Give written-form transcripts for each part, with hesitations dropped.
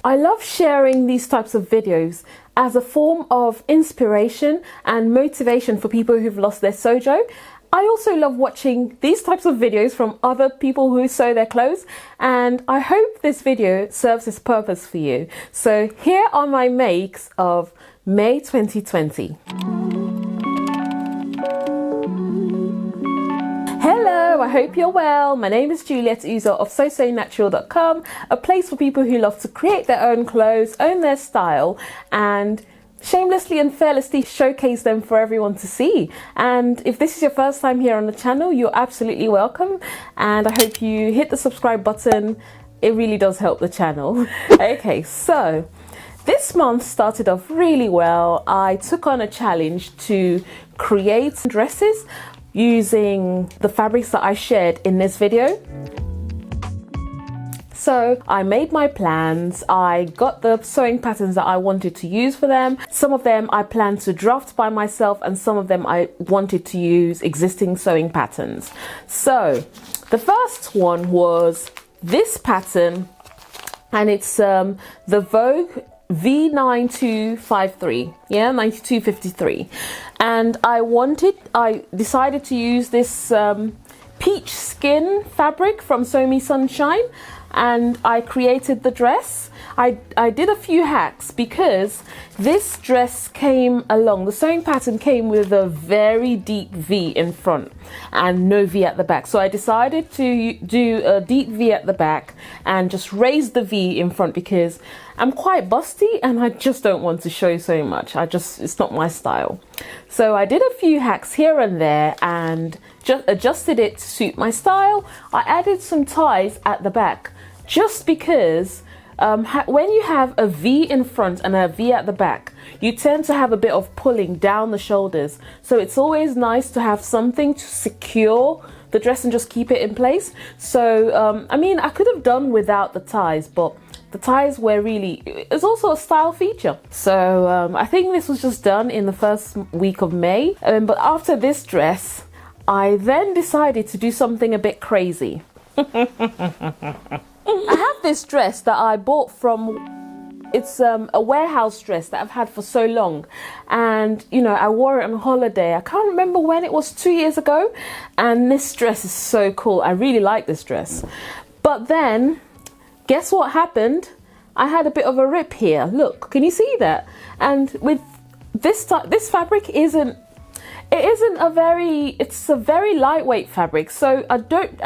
I love sharing these types of videos as a form of inspiration and motivation for people who've lost their sojo. I also love watching these types of videos from other people who sew their clothes, and I hope this video serves its purpose for you. So here are my makes of May 2020. Hello, I hope you're well. My name is Juliet Uzor of sewsewnnatural.com, a place for people who love to create their own clothes, own their style, and shamelessly and fearlessly showcase them for everyone to see. And if this is your first time here on the channel, you're absolutely welcome, and I hope you hit the subscribe button. It really does help the channel. Okay, so this month started off really well. I took on a challenge to create dresses using the fabrics that I shared in this video. So I made my plans, I got the sewing patterns that I wanted to use for them. Some of them I planned to draft by myself, and some of them I wanted to use existing sewing patterns. So the first one was this pattern, and it's the Vogue V9253, yeah, 9253. And I decided to use this peach skin fabric from Sew Me Sunshine, and I created the dress. I did a few hacks because this dress came along, the sewing pattern came with a very deep V in front and no V at the back. So I decided to do a deep V at the back and just raise the V in front because I'm quite busty and I just don't want to show so much. It's not my style. So I did a few hacks here and there and just adjusted it to suit my style. I added some ties at the back just because when you have a V in front and a V at the back, you tend to have a bit of pulling down the shoulders. So it's always nice to have something to secure the dress and just keep it in place. So, I mean, I could have done without the ties, but the ties were really, it's also a style feature. So I think this was just done in the first week of May. But after this dress, I then decided to do something a bit crazy. I have this dress that I bought from, it's a warehouse dress that I've had for so long, and you know, I wore it on holiday. I can't remember when, it was 2 years ago, and this dress is so cool. I really like this dress. But then guess what happened? I had a bit of a rip here. Look, can you see that? And with this fabric it's a very lightweight fabric, so I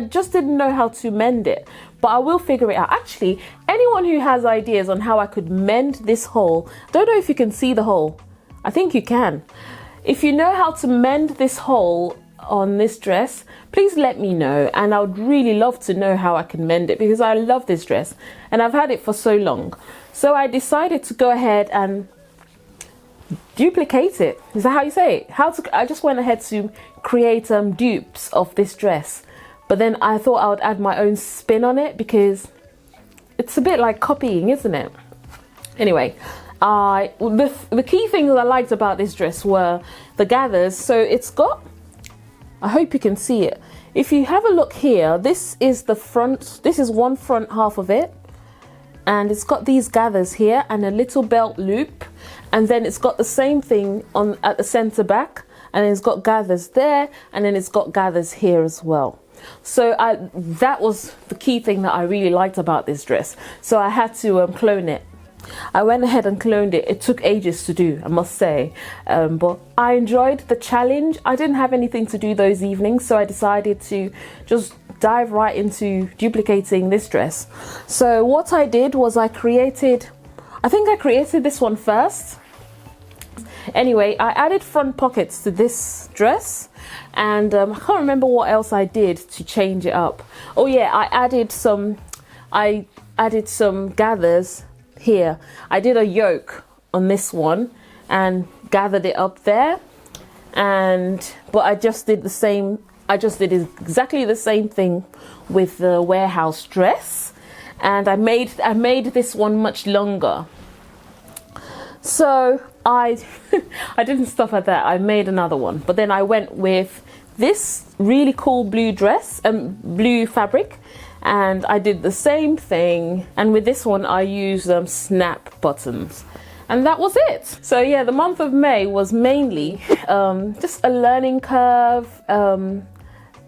just didn't know how to mend it, but I will figure it out. Actually, anyone who has ideas on how I could mend this hole, don't know if you can see the hole. I think you can. If you know how to mend this hole on this dress, please let me know, and I would really love to know how I can mend it because I love this dress and I've had it for so long. So I decided to go ahead and duplicate it. Is that how you say it? I just went ahead to create dupes of this dress, but then I thought I would add my own spin on it because it's a bit like copying, isn't it? Anyway, the key things I liked about this dress were the gathers. So it's got, I hope you can see it. If you have a look here, this is the front, this is one front half of it, and it's got these gathers here and a little belt loop, and then it's got the same thing on at the center back, and then it's got gathers there, and then it's got gathers here as well. So that was the key thing that I really liked about this dress. So I had to clone it. I went ahead and cloned it. It took ages to do, I must say, but I enjoyed the challenge. I didn't have anything to do those evenings, so I decided to just dive right into duplicating this dress. So what I did was I think I created this one first. Anyway, I added front pockets to this dress, and I can't remember what else I did to change it up. Oh yeah, I added some gathers here. I did a yoke on this one and gathered it up there, but I just did exactly the same thing with the warehouse dress, and I made this one much longer. So I didn't stop at that. I made another one, but then I went with this really cool blue dress, blue fabric, and I did the same thing, and with this one I used snap buttons, and that was it. So yeah, the month of May was mainly just a learning curve.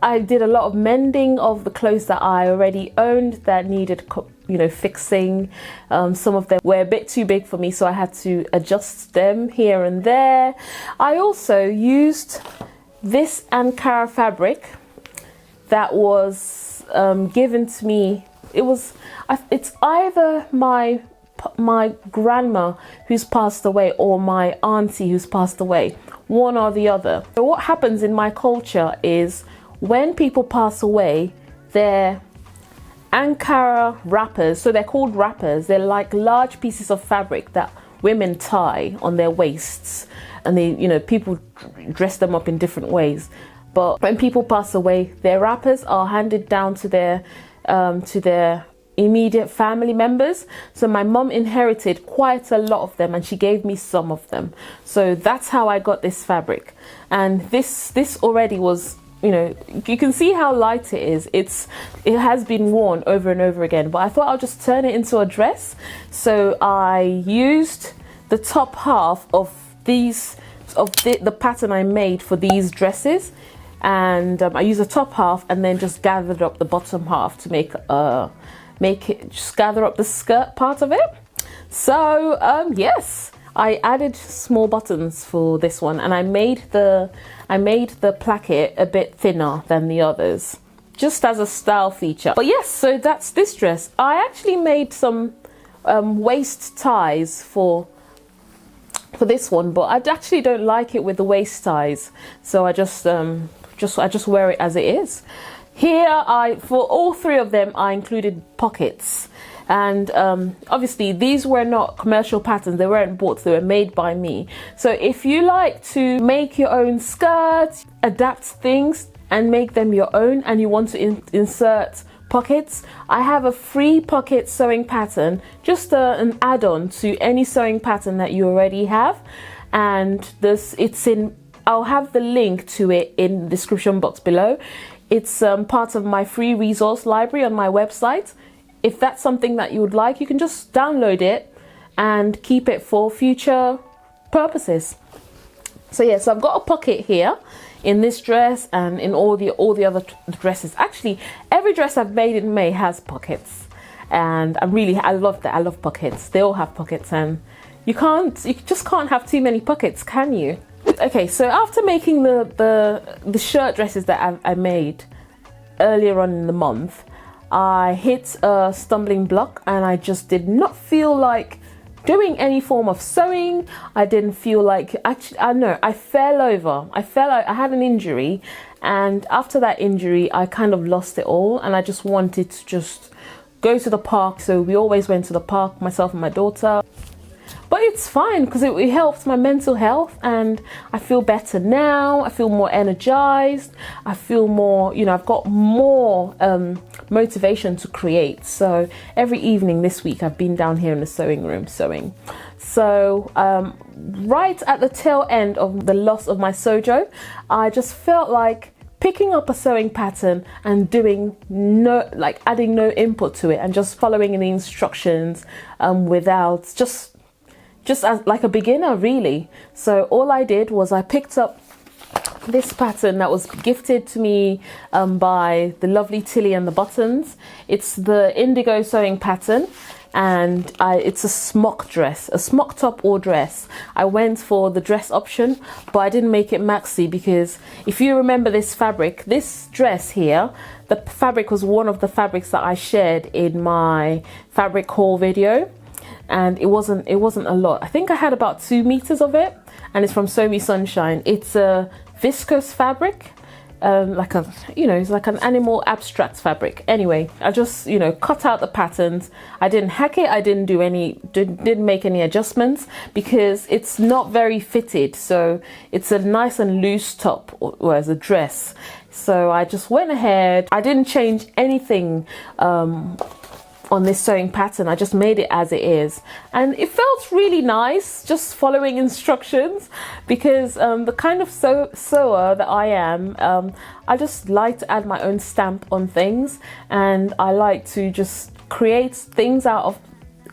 I did a lot of mending of the clothes that I already owned that needed, you know, fixing. Some of them were a bit too big for me, so I had to adjust them here and there. I also used this Ankara fabric that was given to me. It's either my grandma who's passed away or my auntie who's passed away, one or the other. So what happens in my culture is, when people pass away, they're Ankara wrappers, so they're called wrappers. They're like large pieces of fabric that women tie on their waists, and they, you know, people dress them up in different ways. But when people pass away, their wrappers are handed down to their immediate family members. So my mum inherited quite a lot of them, and she gave me some of them. So that's how I got this fabric. And this already was, you know, you can see how light it is. It has been worn over and over again, but I thought I'll just turn it into a dress. So I used the top half of the pattern I made for these dresses, and I used the top half and then just gathered up the bottom half to make it, just gather up the skirt part of it. So yes, I added small buttons for this one, and I made the placket a bit thinner than the others, just as a style feature. But yes, so that's this dress. I actually made some waist ties for this one, but I actually don't like it with the waist ties, so I just wear it as it is. Here, for all three of them, I included pockets. And obviously these were not commercial patterns, they weren't bought, they were made by me. So if you like to make your own skirts, adapt things and make them your own, and you want to insert pockets, I have a free pocket sewing pattern, just an add-on to any sewing pattern that you already have. And I'll have the link to it in the description box below. It's part of my free resource library on my website. If that's something that you would like, you can just download it and keep it for future purposes. So yeah, so I've got a pocket here in this dress and in all the other dresses. Actually, every dress I've made in May has pockets, and I love that. I love pockets. They all have pockets, and you just can't have too many pockets, can you? Okay, so after making the shirt dresses that I made earlier on in the month, I hit a stumbling block, and I just did not feel like doing any form of sewing. I didn't feel like, actually, I fell over. I had an injury, and after that injury, I kind of lost it all, and I just wanted to just go to the park. So we always went to the park, myself and my daughter. But it's fine because it helps my mental health, and I feel better now. I feel more energized. I feel more, I've got more motivation to create. So every evening this week I've been down here in the sewing room sewing. So right at the tail end of the loss of my sojo, I just felt like picking up a sewing pattern and adding no input to it, and just following the instructions without just as like a beginner, really. So all I did was I picked up this pattern that was gifted to me by the lovely Tilly and the Buttons. It's the Indigo sewing pattern, and it's a smock dress, a smock top or dress. I went for the dress option, but I didn't make it maxi because if you remember this fabric, this dress here, the fabric was one of the fabrics that I shared in my fabric haul video. And it wasn't a lot. I think I had about 2 meters of it, and it's from Sew Me Sunshine. It's a viscose fabric, it's like an animal abstract fabric. Anyway, I just cut out the patterns. I didn't hack it. I didn't make any adjustments because it's not very fitted. So it's a nice and loose top, or as a dress. So I just went ahead. I didn't change anything on on this sewing pattern. I just made it as it is, and it felt really nice just following instructions, because the kind of sewer that I am, I just like to add my own stamp on things, and I like to just create things out of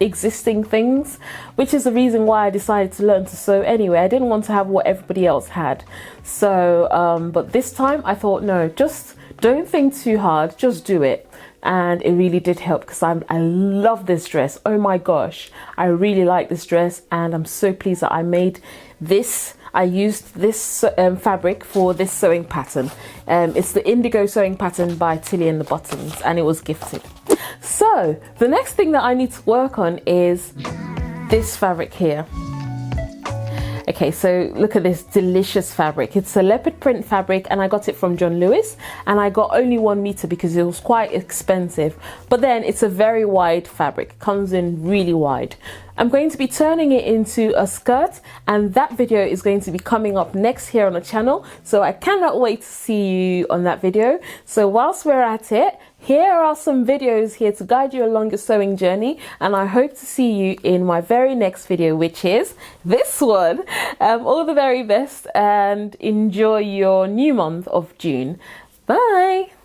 existing things, which is the reason why I decided to learn to sew anyway. I didn't want to have what everybody else had. So but this time I thought, no, just don't think too hard, just do it. And it really did help, because I love this dress. Oh my gosh, I really like this dress, and I'm so pleased that I made this. I used this fabric for this sewing pattern. It's the Indigo sewing pattern by Tilly and the Buttons, and it was gifted. So the next thing that I need to work on is this fabric here. Okay, so look at this delicious fabric. It's a leopard print fabric, and I got it from John Lewis, and I got only 1 meter because it was quite expensive. But then it's a very wide fabric, it comes in really wide. I'm going to be turning it into a skirt, and that video is going to be coming up next here on the channel. So I cannot wait to see you on that video. So whilst we're at it, here are some videos here to guide you along your sewing journey, and I hope to see you in my very next video, which is this one. All the very best, and enjoy your new month of June. Bye.